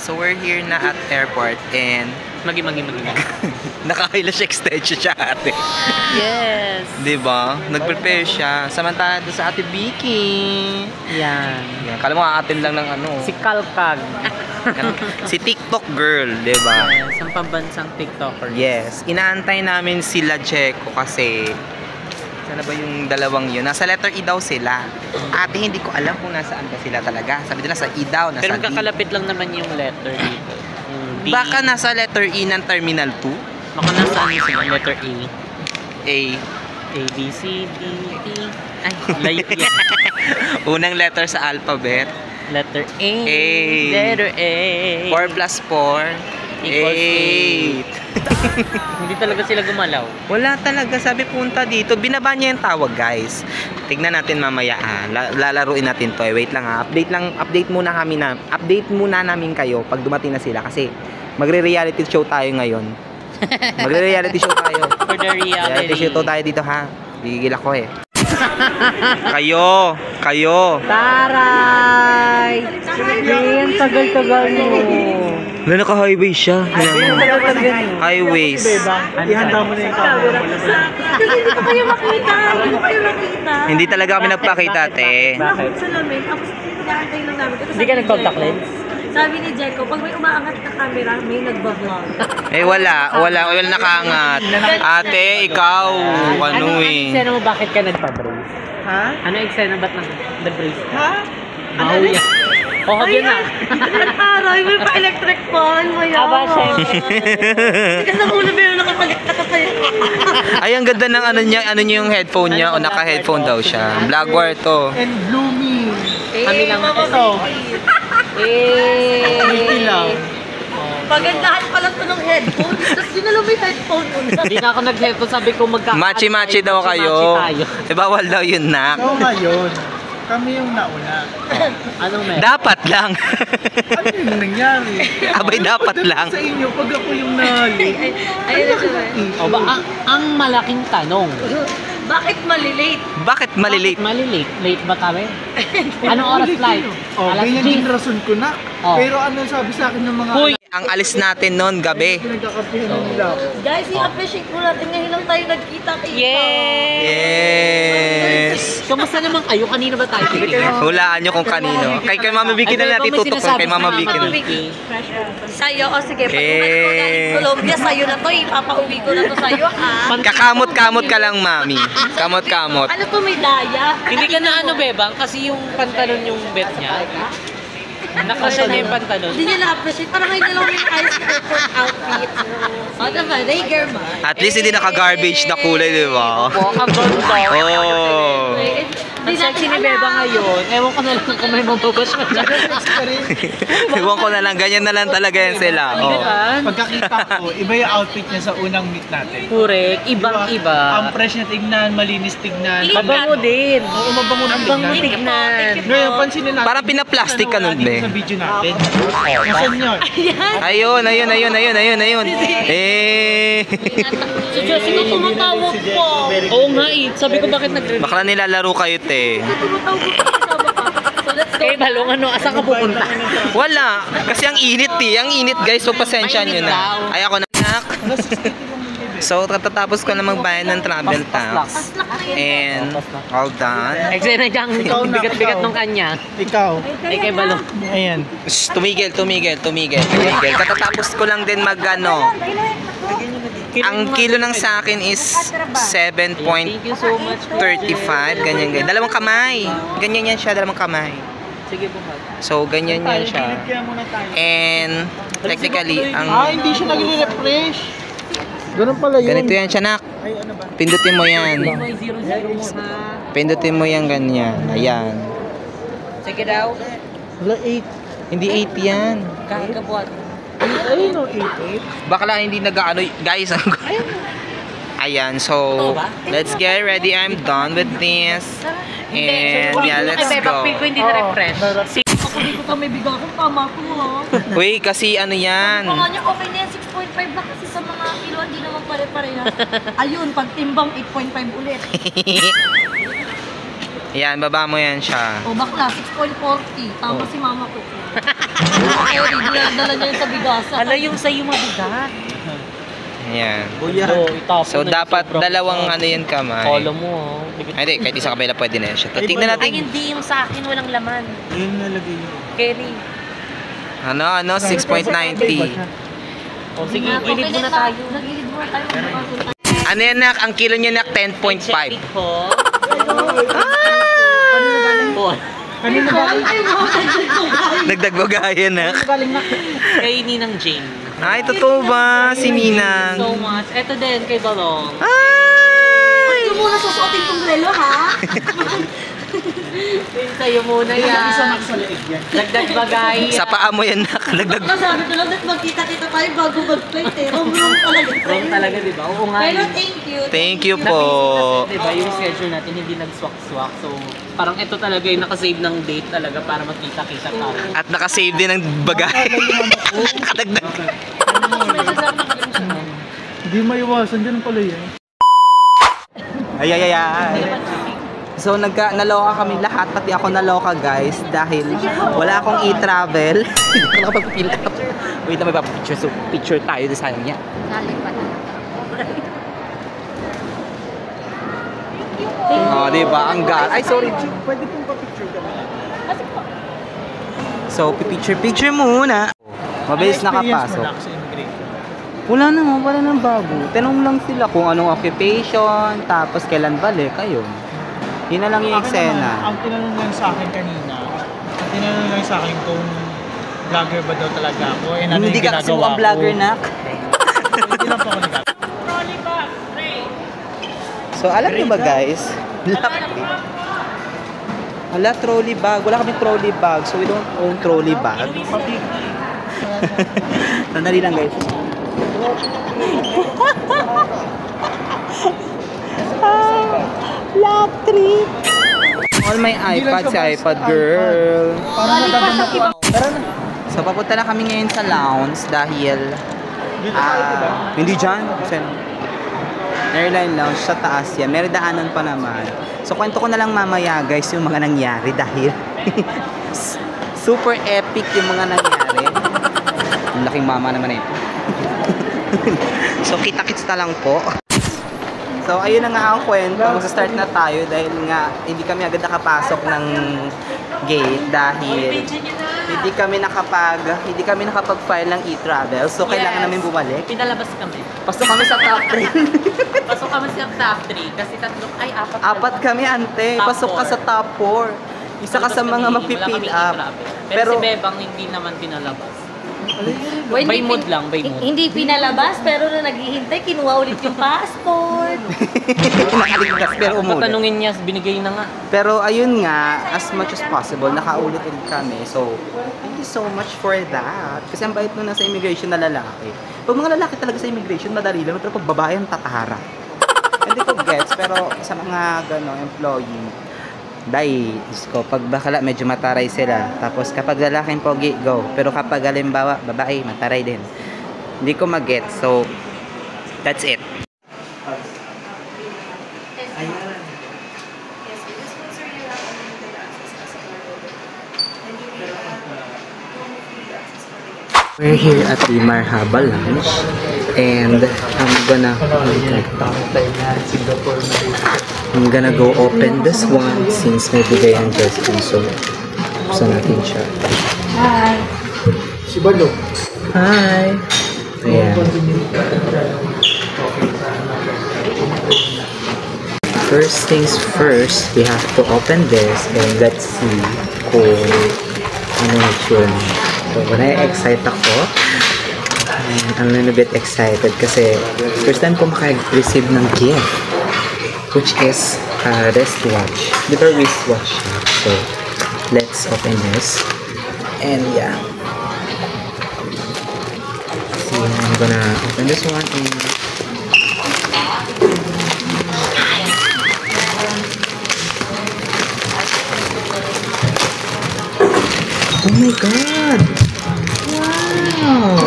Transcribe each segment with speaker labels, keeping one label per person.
Speaker 1: So we're here na at airport and
Speaker 2: Magi.
Speaker 1: naka-eyelash extension siya ate.
Speaker 2: Yes.
Speaker 1: Diba? Nag-prepare siya. Samantala doon sa ate Vicky.
Speaker 2: Yan.
Speaker 1: Kala mo aatin lang ng ano.
Speaker 2: Si Kalkag.
Speaker 1: Si TikTok girl, diba?
Speaker 2: Isang pambansang TikToker.
Speaker 1: Yes. Inaantay namin sila Checo kasi sana ba yung dalawang yun? Nasa letter E daw sila. Ate, hindi ko alam kung nasaan ba sila talaga. Sabi nila sa E daw, nasa
Speaker 2: Pero
Speaker 1: D.
Speaker 2: kakalapit lang naman yung letter dito. Yung D.
Speaker 1: Baka nasa letter E ng Terminal 2?
Speaker 2: Baka nasa ano sila, letter A.
Speaker 1: A.
Speaker 2: A, B, C, D, E. Ay, layo yan.
Speaker 1: Unang letter sa alphabet.
Speaker 2: Letter A.
Speaker 1: A.
Speaker 2: Letter A.
Speaker 1: 4 plus 4.
Speaker 2: Equals
Speaker 1: 8.
Speaker 2: Hindi talaga sila gumalaw.
Speaker 1: Wala talaga. Sabi punta dito. Binaba niya yung tawag guys. Tignan natin mamaya lalaruin natin to. Wait lang ha. Update muna namin kayo pag dumating na sila kasi magre-reality show tayo ngayon. Magre-reality show tayo.
Speaker 2: For the reality.
Speaker 1: Show tayo dito ha. Gigil ako eh. Kayo.
Speaker 2: Taray! Ang tagal-tagal mo.
Speaker 1: Wala, naka-highway siya. Highways.
Speaker 3: Ihanda mo na yung camera mo.
Speaker 4: Hindi ko kayo makita.
Speaker 1: Hindi talaga kami nagpakita, te.
Speaker 4: Bakit? Sa lamin. Tapos, inaantay lang namin.
Speaker 2: Hindi ka nag-contact lens?
Speaker 4: Sabi ni Jeko, pag may umaangat na camera, may nagbablog.
Speaker 1: Eh, wala nakaangat. Ate, ikaw. Ano eh.
Speaker 2: Ano eksena mo bakit ka nagpa-brace?
Speaker 4: Ha?
Speaker 2: Ano eksena ba't nag-brace ka?
Speaker 4: Ha?
Speaker 2: Baho yan. Oh, yun na.
Speaker 4: Nagtaray, may pa-electric fan. Maya.
Speaker 2: Aba, syempre.
Speaker 4: Kasi sa ulo meron nakapagkakapay.
Speaker 1: Ay, ang ganda ng ano niya yung headphone niya. O naka-headphone daw siya. Blackboard to.
Speaker 3: And blooming.
Speaker 2: Kami lang
Speaker 4: ito.
Speaker 3: Hindi lang.
Speaker 4: Pagandahan pala ito ng headphone. Tapos dinalo mo yung headphone mo.
Speaker 2: Hindi na ako nag-headphone. Sabi ko
Speaker 1: Machi-machi daw kayo. Eh, bawal daw yun, nak.
Speaker 3: So ngayon, kami yung nauna.
Speaker 2: Anong meron?
Speaker 1: Dapat lang.
Speaker 3: Ano yung nangyari?
Speaker 1: Abay, dapat lang.
Speaker 3: Sa inyo, pag ako yung nali.
Speaker 4: Ayun na siya.
Speaker 2: O ba, ang malaking tanong.
Speaker 4: Bakit malilate?
Speaker 1: Bakit malilate?
Speaker 2: Malilate? Late ba kami? Anong oras flight?
Speaker 3: Oh,
Speaker 2: Alas
Speaker 3: ganyan
Speaker 2: 10.
Speaker 3: din rason ko na.
Speaker 2: Oh.
Speaker 3: Pero ano sabi sa akin ng mga
Speaker 1: Hoy, ang alis natin noon gabi.
Speaker 3: pinagkakapihan nila ako.
Speaker 4: Guys, i-appreciate mo natin ngayon lang tayo nagkita-kita.
Speaker 1: Yes.
Speaker 2: Kamusta naman kayo? Kanina ba tayo?
Speaker 1: Hulaan nyo kung kanino. Kay Mama Vicky na natin tutok. Kay Mama Vicky na.
Speaker 4: Sa'yo, o sige, pag umalis ko galing Colombia, sa'yo na to, ipapauwi ko na to sa'yo, ha?
Speaker 1: Kakamot-kamot ka lang, Mami. Kamot-kamot.
Speaker 4: Ano to, may daya?
Speaker 2: Hindi ka na ano, Bebang? Kasi yung pantalon yung bet niya. Nakasya niya yung pantalon.
Speaker 4: Hindi niya na-appreciate. Parang ngayon na lang yung ice airport outfit. O, diba? Naiger mo.
Speaker 1: At least hindi naka-garbage na kulay, di ba?
Speaker 2: Ang ganda.
Speaker 1: Oh.
Speaker 2: Ang sexy ni Beba ngayon. Ewan ko na lang kung may mababas mo dyan.
Speaker 1: Ewan ko na lang, ganyan na lang talaga yan sila. Oh.
Speaker 3: Pagkakita ko, iba yung outfit niya sa unang meet natin.
Speaker 2: Correct. Ibang-iba.
Speaker 3: Ang fresh na tignan, malinis tignan.
Speaker 2: Mabango din.
Speaker 3: Oo, mabango ng
Speaker 2: Mabango
Speaker 3: tignan.
Speaker 2: tignan.
Speaker 3: Ngayon, pansinin natin.
Speaker 1: Parang pinaplastic ka nun, be.
Speaker 3: Sa video natin. Nasaan yun?
Speaker 1: Ayun. Eh.
Speaker 2: Si Jessica tumatawag po. Oo nga eh. Sabi ko bakit nag-review.
Speaker 1: Baka nilalaro kayo, te.
Speaker 4: Tumutawag ko kasama ka. So, let's go.
Speaker 2: Eh, balong ano, asan ka pupunta?
Speaker 1: Wala. Kasi ang init, eh. Ang init, guys. So, pasensya nyo na. Ay, ako na. So, katatapos ko na magbayad ng travel tax. And, all done.
Speaker 2: Eksena diyang bigat-bigat nung kanya.
Speaker 3: Ikaw.
Speaker 2: Ay, kay balong.
Speaker 3: Ayan.
Speaker 1: Shh, tumigil. Katatapos ko lang din mag-ano. Ang kilo ng sa akin is 7.35.
Speaker 2: Thank you so much.
Speaker 1: Ganyan. Dalawang kamay. Ganyan yan siya, dalawang kamay.
Speaker 2: Sige, buhat.
Speaker 1: So, ganyan yan siya.
Speaker 3: Kaya muna tayo.
Speaker 1: And, technically,
Speaker 3: Hindi siya nagre-refresh. Ganun pala yun.
Speaker 1: ganito yan siya, nak.
Speaker 3: Ay, ano ba?
Speaker 1: Pindutin mo yan.
Speaker 2: May 0-0 mo ha.
Speaker 1: Pindutin mo yan ganyan. Ayan.
Speaker 2: Check it out.
Speaker 3: Wala 8.
Speaker 1: Hindi 8 yan.
Speaker 2: Kahit ka buhat.
Speaker 3: Ayun o, 8.
Speaker 1: Bakla hindi nag-ano. Guys, ayan. So, let's get ready. I'm done with this. And, yeah, let's go.
Speaker 2: Ko hindi na-refresh.
Speaker 4: Ako dito ka may bigang kung tama ko, ha?
Speaker 1: Uy, kasi ano yan.
Speaker 4: Mga niya, okay na yan, 6.5 lang kasi sa mga kilo, hindi naman pare-pareha. Ayun, pag timbang, 8.5 ulit.
Speaker 1: Ayan, baba mo yan siya.
Speaker 4: O bakla, 6.40. Tama si mama ko. Kerry, dinadala niya yung sa bigasan.
Speaker 2: Ala, yung sa'yo mabigat.
Speaker 1: Ayan.
Speaker 2: Hello, itapon
Speaker 1: So,
Speaker 2: na
Speaker 1: dapat
Speaker 2: sobrang
Speaker 1: dalawang
Speaker 2: bigat.
Speaker 1: ano yan kamay.
Speaker 2: Kala mo, bigat.
Speaker 1: Ay, hindi. Kahit isa kabila pwede na yan siya. Tingnan
Speaker 2: Ay,
Speaker 1: natin.
Speaker 2: hindi yung sa akin, walang laman.
Speaker 3: Yun nalagay yun.
Speaker 2: Kerry.
Speaker 1: Ano, 6.90.
Speaker 2: O sige, gilid muna tayo.
Speaker 4: Nagilid muna tayo.
Speaker 1: Ano yan, nak? Ang kilo niya, nak, 10.5.
Speaker 2: Check it ko.
Speaker 1: Ah!
Speaker 3: Kanina galing.
Speaker 1: Nagdagbogaya, nak.
Speaker 3: Galing na.
Speaker 2: Kay Ninang Jane.
Speaker 1: Ay, totoo ba? Si
Speaker 2: Thank you
Speaker 1: Minang.
Speaker 2: so much. Ito din, kay Balong.
Speaker 1: Ay!
Speaker 4: Ito muna susuotin kong relo, ha?
Speaker 2: Yung sa'yo muna yan.
Speaker 3: Sa leeg yan.
Speaker 2: Dagdag bagay.
Speaker 1: Sa paa mo yan, nak. Dagdag.
Speaker 4: Sabi ko lang, that magkita-kita tayo bago mag-flight eh. Wrong talaga.
Speaker 2: Wrong talaga, di ba? Oo nga.
Speaker 4: Pero
Speaker 2: eh.
Speaker 4: thank you.
Speaker 1: Thank you
Speaker 2: Napising
Speaker 1: po.
Speaker 2: kasi, di ba, yung schedule natin hindi nag-swak-swak. So, parang ito talaga yung nakasave ng date talaga para magkita-kita tayo.
Speaker 1: At nakasave din ng bagay. Nakadagdag.
Speaker 3: Hindi maiwasan dyan pala yan.
Speaker 1: Ay, ay, ay, ay. So, naloka kami lahat, pati ako naloka, guys, dahil wala akong e-travel. Hindi ko nakapag-pill up. Wait na, may papapicture. So, picture tayo, di sayang niya. Oh, di ba? Ang Ay, sorry.
Speaker 3: Pwede pong pa-picture ka na.
Speaker 1: So, picture muna. Mabilis nakapasok.
Speaker 3: Sa immigration.
Speaker 1: Wala naman, wala nang bago. Tanong lang sila kung anong occupation, tapos kailan balik, ayun. Yun na lang yung
Speaker 3: Akin naman,
Speaker 1: eksena.
Speaker 3: ang tinanong lang sa akin kanina, ang tinanong lang sa akin kung vlogger ba daw talaga ako, and ano
Speaker 1: Hindi
Speaker 3: yung
Speaker 1: ka kasi
Speaker 3: ginagawa
Speaker 1: mukhang vlogger,
Speaker 3: ko.
Speaker 1: nak.
Speaker 3: Hindi lang po ako nag
Speaker 1: So, alam niyo ba, guys? Wala, trolley bag. Wala kami trolley bag, so we don't own trolley bag. Sandali lang, guys. Love trip. All my iPad, si iPad girl.
Speaker 3: Parang nagaganda po ako. Tara na.
Speaker 1: So, papunta na kami ngayon sa lounge dahil
Speaker 3: Dito tayo, diba?
Speaker 1: hindi dyan. Airline lounge sa taas yan. May daanan pa naman. So, kwento ko na lang mamaya, guys, yung mga nangyari dahil super epic yung mga nangyari. Ang laking mama naman ito. So, kita-kits na lang po. So, ayun na nga ang kwento. Magsa-start na tayo dahil nga hindi kami agad nakapasok ng gate dahil hindi kami nakapag-file ng e-travel. So, kailangan namin bumalik.
Speaker 2: Pinalabas kami.
Speaker 1: Pasok kami sa top 3.
Speaker 2: Pasok kami sa top 3 kasi apat.
Speaker 1: Apat kami, ante.
Speaker 2: Top
Speaker 1: Pasok ka
Speaker 2: four.
Speaker 1: sa top 4. Isa ka sa mga magpipill up.
Speaker 2: Pero si Bebang hindi naman pinalabas.
Speaker 4: Well,
Speaker 2: By mood lang, by mood.
Speaker 4: Hindi pinalabas, pero na naghihintay, kinuha ulit yung passport.
Speaker 1: Nakaligtas, pero umulit.
Speaker 2: Patanungin niya, binigay na nga.
Speaker 1: Pero ayun nga, as much as possible, nakaulit ulit kami. So, thank you so much for that. Kasi ang bait nun nasa immigration na lalaki. Pag mga lalaki talaga sa immigration, madali lang. Pero pag babae, ang tatahara. Hindi ko gets, pero sa mga employee, dahil, Diyos ko, pag bakala, medyo mataray sila. Tapos kapag lalaking pogi, go. Pero kapag halimbawa, babae, mataray din. Hindi ko mag-get. So, that's it. We're here at the Marhaba Lounge and I'm gonna go open this one since may bigay ang Justin, so buksan natin siya.
Speaker 4: Hi.
Speaker 3: Si Balo.
Speaker 1: Hi! Ayan. First things first, we have to open this and let's see kung ano yung itsura niya. So, na-excite ako. And I'm a little bit excited kasi first time ko maka-receive ng gift, which is a wristwatch. Little wristwatch. So, let's open this. And yeah. See, I'm gonna open this one and oh my god! Wow!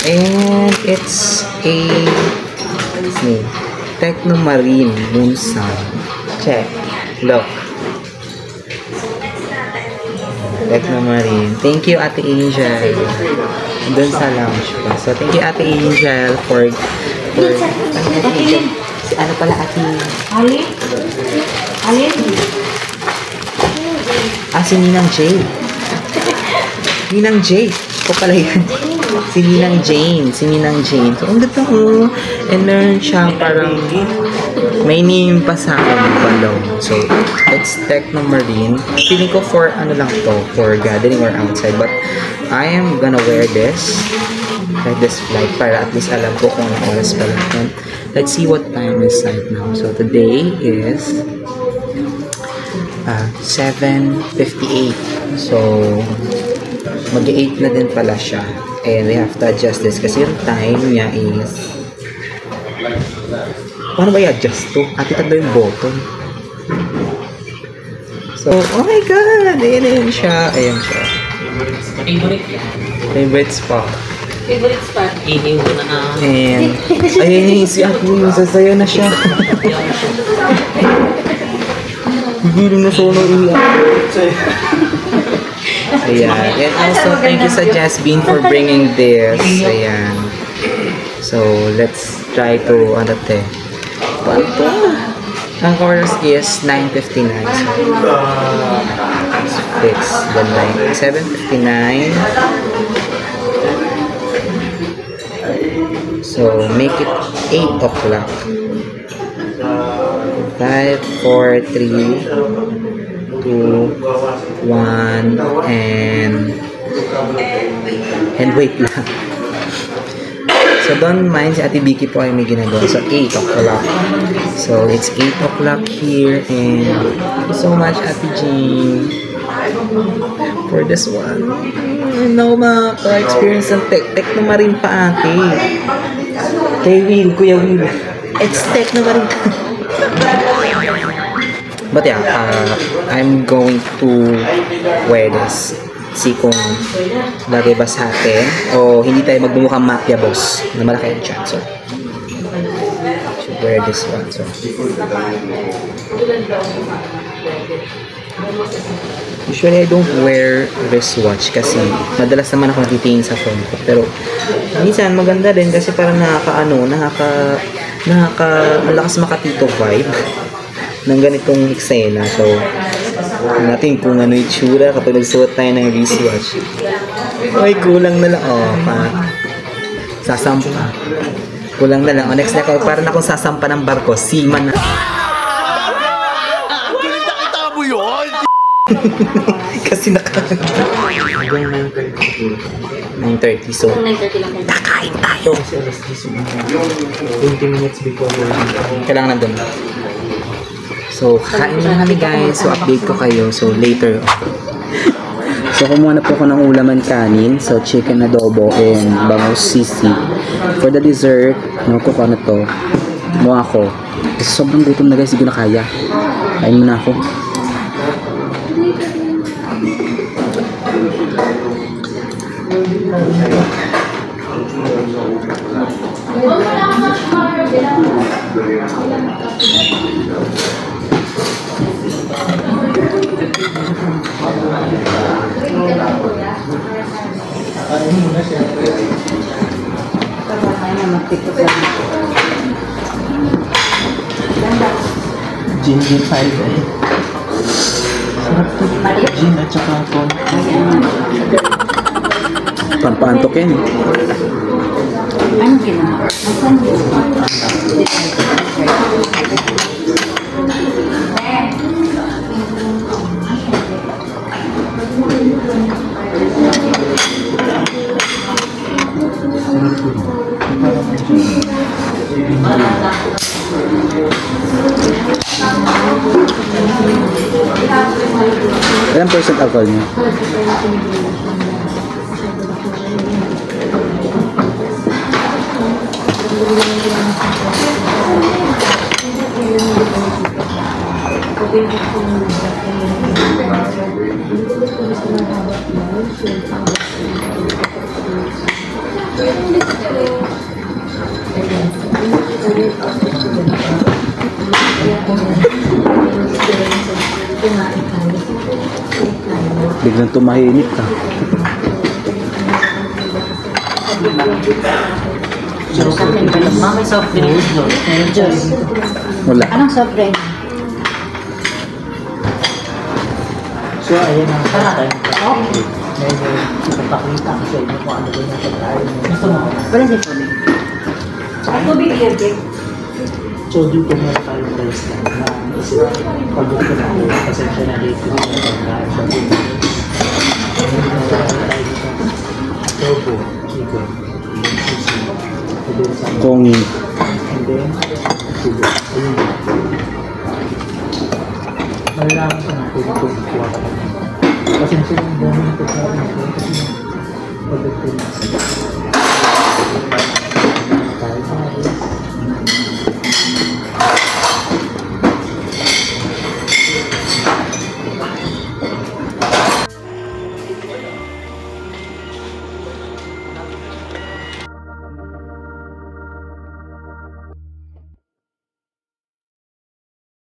Speaker 1: And it's a Technomarine Moon Sound. Check. Look. Technomarine. Thank you, Ate Angel. Doon sa lounge pa. So, thank you, Ate Angel, for si ano pala, Ate?
Speaker 4: Alin? Alin?
Speaker 1: Si Ninang Jade. Ninang Jade. Ko pala yan. Si Ninang Jane. Si Ninang Jane. So, ang ganda ko. And meron siyang parang may name pa sa akin below. So, it's Technomarine. Feeling ko for ano lang to, for gathering or outside. But, I am gonna wear this. Like this flight para at least alam ko kung anong oras pala. And let's see what time is right now. So, today is 7:58. So, mag-8 na din pala siya. And we have to adjust this kasi yung time niya is paano ba i-adjust to? Ati tanda yung button. So, oh my god! Ayan siya. Ayan siya.
Speaker 2: Favorite yan.
Speaker 1: Favorite spot.
Speaker 4: Favorite spot.
Speaker 2: Iniw ko na
Speaker 1: And, ayun si Ate yung sasayaw na siya. Gigiling na siya ng iyak. Ayan. And also, thank you sa Jasmine for bringing this. Ayan. So, let's try to, ano te. Ang oras is 9:59. So, fix the line. 7:59. So, make it 8 o'clock. 5, 4, 3, 2, 1, and wait lang. So, don't mind si Ate Vicky po ay may ginagawa. So, 8 o'clock. So, it's 8 o'clock here. And thank you so much, Ate Jean, for this one. No, maka-experience ng Technomarine pa, Ate. Kay Will, Kuya Will. It's Technomarine. But yeah, I'm going to wear this. See kung lagay ba sa atin o hindi tayo magbumukhang mafia boss na malaki ang dyan. So, should wear this one. So, usually I don't wear wristwatch kasi madalas naman ako natitingin sa phone ko. Pero minsan maganda din kasi parang malakas makatito vibe ng ganitong eksena. So, natin kung ano itsura kapag nagsuot tayo ng wristwatch. Ay, kulang na lang. Sasampa. Kulang na lang. O, next na ako, parang akong sasampa ng barko. Seaman na.
Speaker 5: Nakita mo yun?
Speaker 1: Kasi 9:30. So,
Speaker 4: 9:30 lang.
Speaker 1: kakain tayo. 20 minutes before kailangan nandun. So, kakain na kami guys. So, update ko kayo. So, later. So, kumuha na po ako ng ulaman kanin. So, chicken adobo and bangus sisig. For the dessert, ko na to. Kumuha ako. Kasi sobrang gutom na guys. Hindi ko na kaya. Kain muna ako.
Speaker 3: Gin 5 eh. Sarap to. Gin at saka corn.
Speaker 1: Pampaantok yan.
Speaker 4: Ano ginawa?
Speaker 1: Ilang percent alcohol niya?
Speaker 5: Biglang tumahimik ka.
Speaker 2: May soft drinks doon.
Speaker 5: Wala.
Speaker 4: Anong soft drink?
Speaker 3: So, ayan ang time. Medyo ipapakita ko sa inyo kung ano ba yung pagkain. Gusto mo?
Speaker 4: Wala din po. Ang tubig yun,
Speaker 3: So, dito meron tayong rice na isip pagod ko na pasensya na dito yung pagkain sa dito. Meron tayo dito. Adobo, chicken, sisig, and then some
Speaker 5: Kongi.
Speaker 3: and then sugo. Ayun. Malalaman ko na kung ito kuha ka na. Pasensya na dami na pagkain ko kasi pagod ko na.